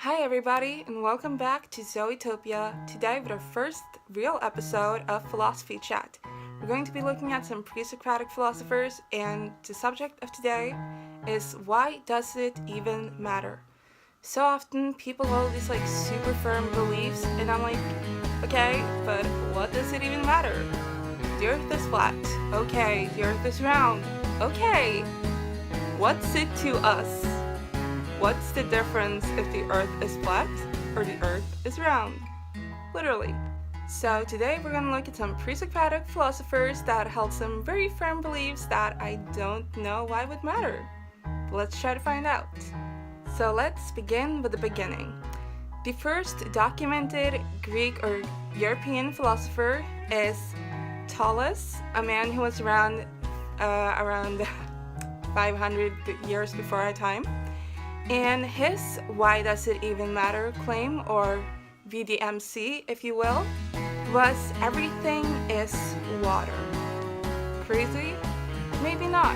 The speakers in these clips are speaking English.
Hi everybody, and welcome back to Zoetopia. Today with our first real episode of Philosophy Chat. We're going to be looking at some pre-Socratic philosophers, and the subject of today is why does it even matter? So often people hold these super firm beliefs, and I'm like, okay, but what does it even matter? The earth is flat. Okay, the earth is round. Okay, what's it to us? What's the difference if the earth is flat or the earth is round? Literally. So today we're going to look at some pre-Socratic philosophers that held some very firm beliefs that I don't know why would matter. But let's try to find out. So let's begin with the beginning. The first documented Greek or European philosopher is Thales, a man who was around 500 years before our time. And his why does it even matter claim, or VDMC if you will, was everything is water. Crazy? Maybe not.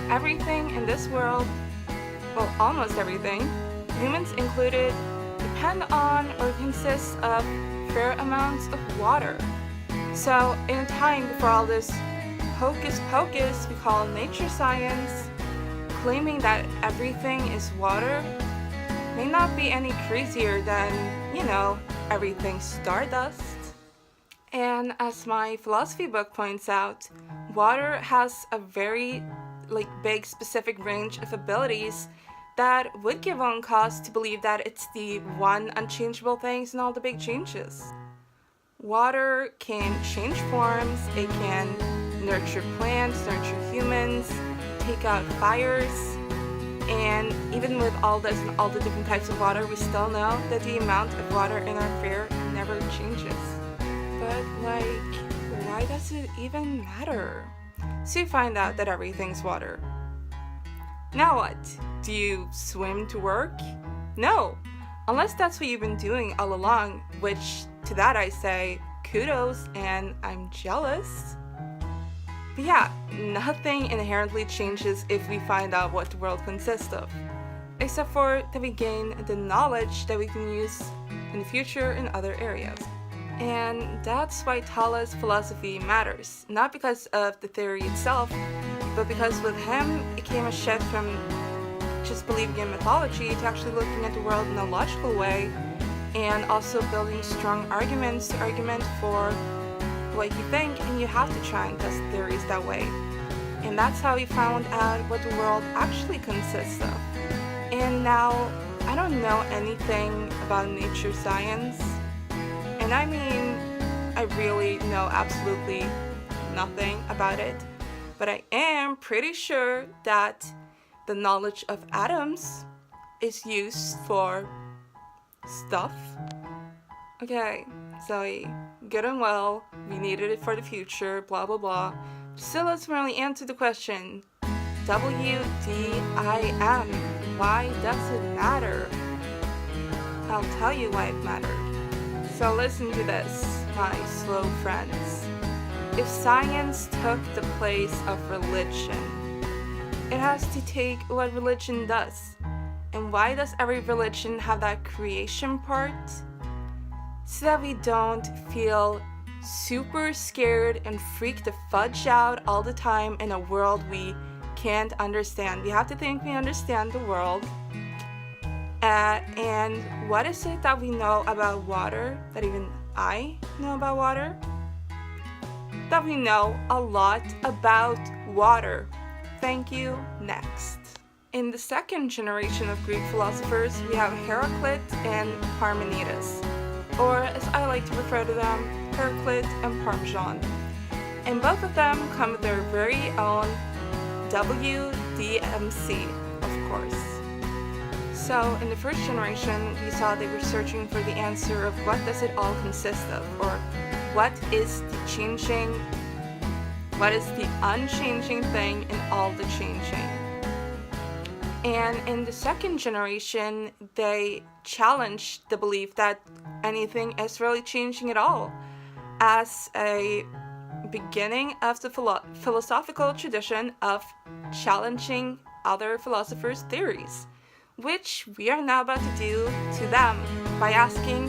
Everything in this world, well almost everything, humans included, depend on or consists of fair amounts of water. So in a time before all this hocus pocus we call nature science, claiming that everything is water may not be any crazier than, everything's stardust. And as my philosophy book points out, water has a very big specific range of abilities that would give one cause to believe that it's the one unchangeable thing in all the big changes. Water can change forms, it can nurture plants, nurture humans, take out fires, and even with all this and all the different types of water, we still know that the amount of water in our fair never changes. But why does it even matter? So you find out that everything's water. Now what? Do you swim to work? No, unless that's what you've been doing all along, which to that I say kudos and I'm jealous. But yeah, nothing inherently changes if we find out what the world consists of, except for that we gain the knowledge that we can use in the future in other areas. And that's why Thales' philosophy matters, not because of the theory itself, but because with him it came a shift from just believing in mythology to actually looking at the world in a logical way, and also building strong arguments to argument for what you think, and you have to try and test theories that way. And that's how we found out what the world actually consists of. And now, I don't know anything about nature science, and I mean, I really know absolutely nothing about it, but I am pretty sure that the knowledge of atoms is used for stuff. Okay, Zoe, good and well, we needed it for the future, blah blah blah. Still doesn't really answer the question. WDIM, why does it matter? I'll tell you why it mattered. So listen to this, my slow friends. If science took the place of religion, it has to take what religion does. And why does every religion have that creation part? So that we don't feel super scared and freak the fudge out all the time in a world we can't understand. We have to think we understand the world. And what is it that we know about water, that even I know about water? That we know a lot about water. Thank you. Next. In the second generation of Greek philosophers, we have Heraclit and Parmenides, or as I like to refer to them, Heraclit and Parmesan. And both of them come with their very own WDMC, of course. So in the first generation, we saw they were searching for the answer of what does it all consist of, or what is the unchanging thing in all the changing. And in the second generation, they challenged the belief that anything is really changing at all as a beginning of the philosophical tradition of challenging other philosophers' theories, which we are now about to do to them by asking,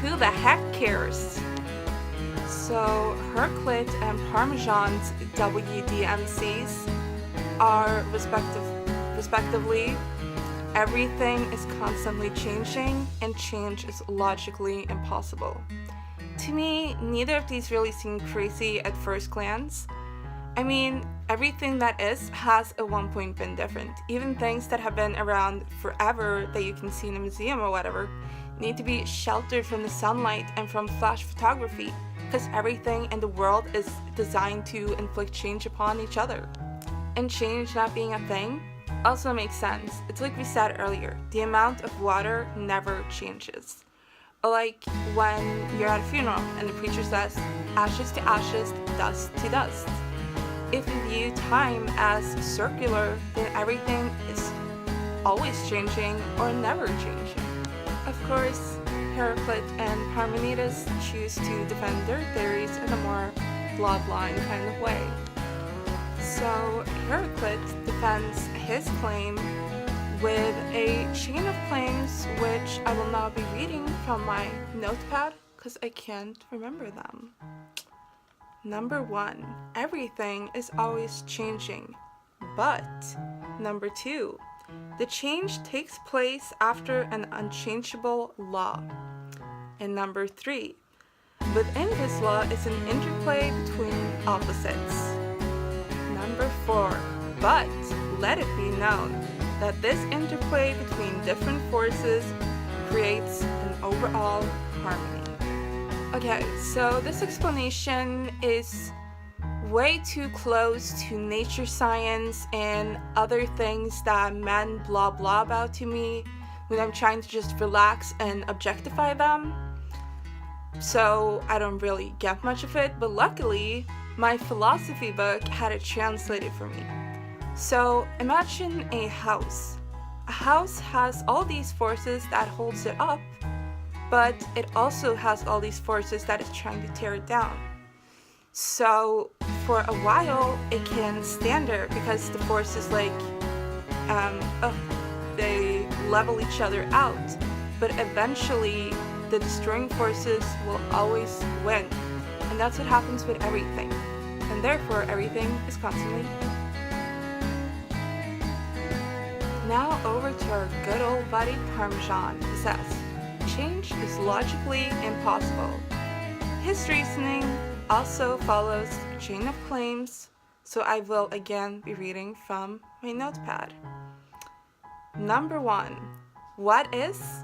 who the heck cares? So Herclit and Parmesan's WDMCs are respectively, everything is constantly changing and change is logically impossible. To me, neither of these really seem crazy at first glance. I mean, everything that is has at one point been different. Even things that have been around forever that you can see in a museum or whatever need to be sheltered from the sunlight and from flash photography, because everything in the world is designed to inflict change upon each other. And change not being a thing also makes sense. It's like we said earlier, the amount of water never changes. Like when you're at a funeral and the preacher says, ashes to ashes, dust to dust. If you view time as circular, then everything is always changing or never changing. Of course, Heraclit and Parmenides choose to defend their theories in a more bloodline kind of way. So Heraclit defends his claim with a chain of claims which I will now be reading from my notepad because I can't remember them. Number 1, everything is always changing, but number 2, the change takes place after an unchangeable law. And number 3, within this law is an interplay between opposites. Number 4, but let it be known that this interplay between different forces creates an overall harmony. Okay, so this explanation is way too close to nature science and other things that men blah blah about to me when I'm trying to just relax and objectify them. So I don't really get much of it, but luckily my philosophy book had it translated for me. So imagine a house. A house has all these forces that holds it up, but it also has all these forces that is trying to tear it down. So for a while it can stand there because the forces they level each other out, but eventually the destroying forces will always win. And that's what happens with everything. And therefore everything is constantly. Now over to our good old buddy Parmesan, who says, change is logically impossible. His reasoning also follows a chain of claims, so I will again be reading from my notepad. Number 1, what is.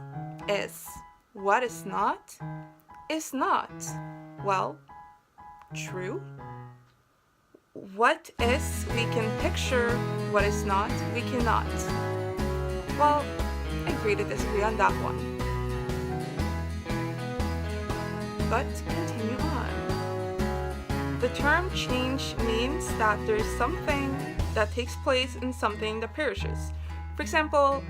What is not. Well, true. What is, we can picture. What is not, we cannot. Well, I agree to disagree on that one. But continue on. The term change means that there is something that takes place in something that perishes. For example,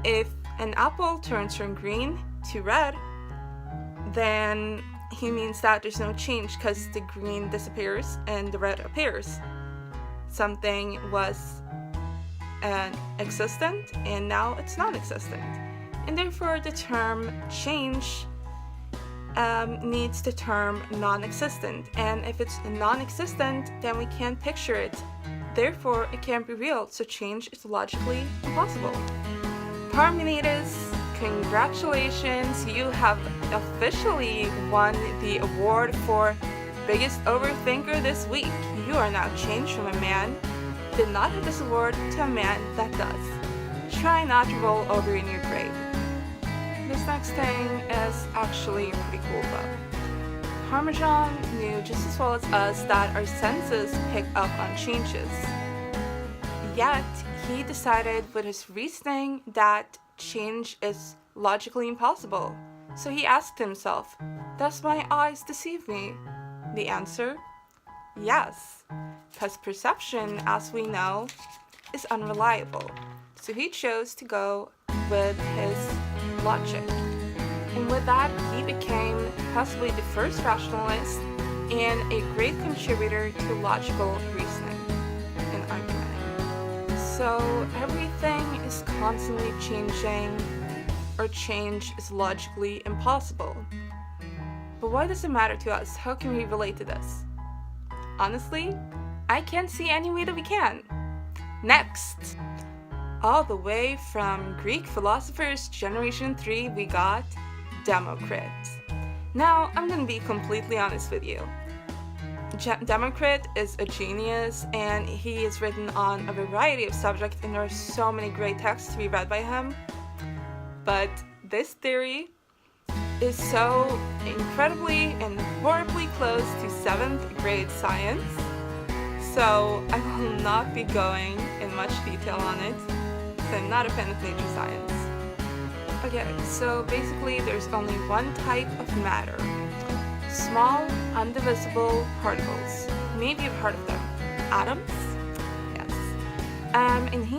if an apple turns from green to red, then he means that there's no change because the green disappears and the red appears. Something was existent and now it's non-existent. And therefore the term change needs the term non-existent. And if it's non-existent, then we can't picture it. Therefore it can't be real, so change is logically impossible. Parmenides, congratulations, you have officially won the award for biggest overthinker this week. You are now changed from a man who did not have this award to a man that does. Try not to roll over in your grave. This next thing is actually pretty cool though. Parmesan knew just as well as us that our senses pick up on changes. Yet, he decided with his reasoning that change is logically impossible. So he asked himself, does my eyes deceive me? The answer, yes, because perception, as we know, is unreliable. So he chose to go with his logic. And with that, he became possibly the first rationalist and a great contributor to logical reasoning and argumenting. So everything is constantly changing, or change is logically impossible. But why does it matter to us? How can we relate to this? Honestly, I can't see any way that we can. Next! All the way from Greek philosophers generation 3, we got Democritus. Now, I'm gonna be completely honest with you. Democritus is a genius, and he is written on a variety of subjects, and there are so many great texts to be read by him. But this theory is so incredibly and horribly close to 7th grade science, so I will not be going in much detail on it, because I'm not a fan of nature science. Okay, so basically there's only one type of matter. Small, undivisible particles. Maybe you've heard of them. Atoms? Yes. And he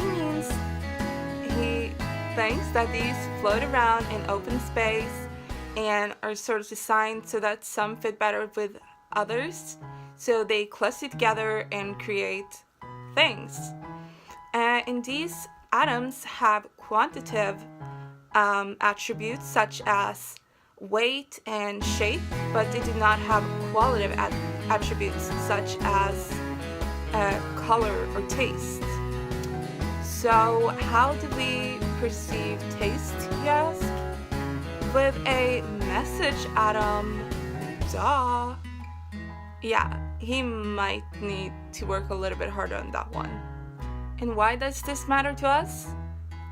thinks that these float around in open space and are sort of designed so that some fit better with others, so they cluster together and create things. And these atoms have quantitative attributes such as weight and shape, but they do not have qualitative attributes such as color or taste. So how do we perceive taste, you ask? With a message atom, duh. Yeah, he might need to work a little bit harder on that one. And why does this matter to us?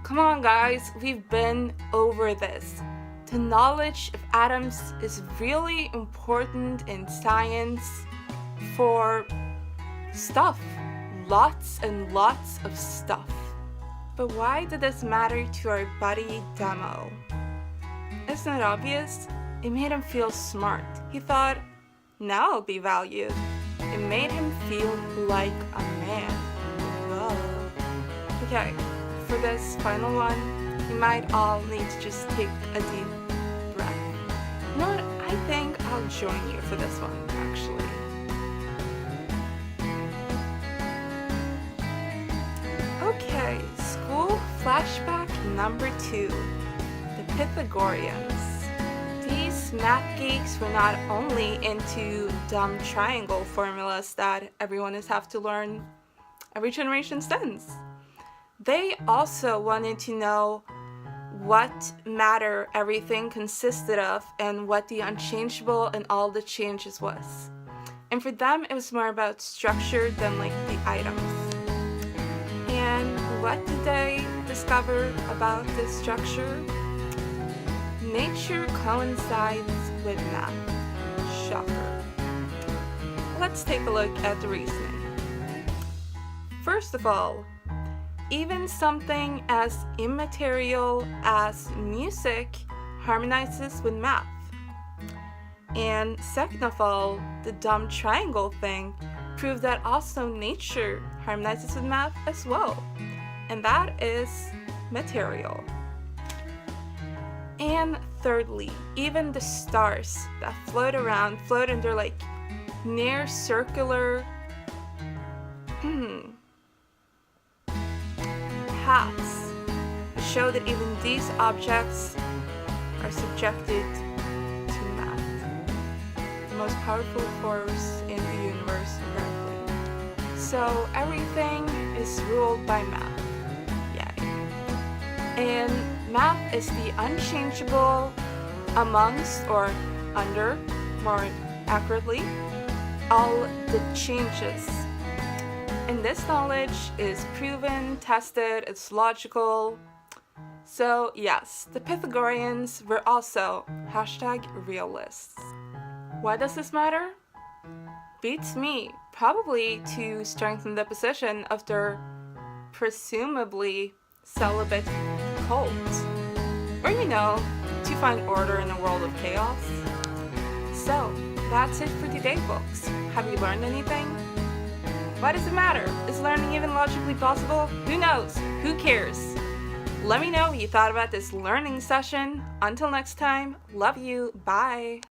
Come on guys, we've been over this. The knowledge of atoms is really important in science for stuff. Lots and lots of stuff. But why did this matter to our buddy Demo? Isn't it obvious? It made him feel smart. He thought, now I'll be valued. It made him feel like a man. Whoa. Okay, for this final one, you might all need to just take a deep breath. You know what? I think I'll join you for this one, actually. Okay, school flashback number 2. The Pythagoreans. These math geeks were not only into dumb triangle formulas that everyone is have to learn every generation since. They also wanted to know what matter everything consisted of and what the unchangeable and all the changes was. And for them, it was more about structure than like the items. And what did they discover about this structure? Nature coincides with math. Shocker. Let's take a look at the reasoning. First of all, even something as immaterial as music harmonizes with math. And second of all, the dumb triangle thing proved that also nature harmonizes with math as well. And that is material. And thirdly, even the stars that float in their like near circular paths show that even these objects are subjected to math, the most powerful force in the universe apparently. So everything is ruled by math. Yay. And math is the unchangeable amongst, or under, more accurately, all the changes. And this knowledge is proven, tested, it's logical. So yes, the Pythagoreans were also #realists. Why does this matter? Beats me, probably to strengthen the position of their presumably celibate cult. Or to find order in a world of chaos. So, that's it for today, folks. Have you learned anything? Why does it matter? Is learning even logically possible? Who knows? Who cares? Let me know what you thought about this learning session. Until next time, love you. Bye.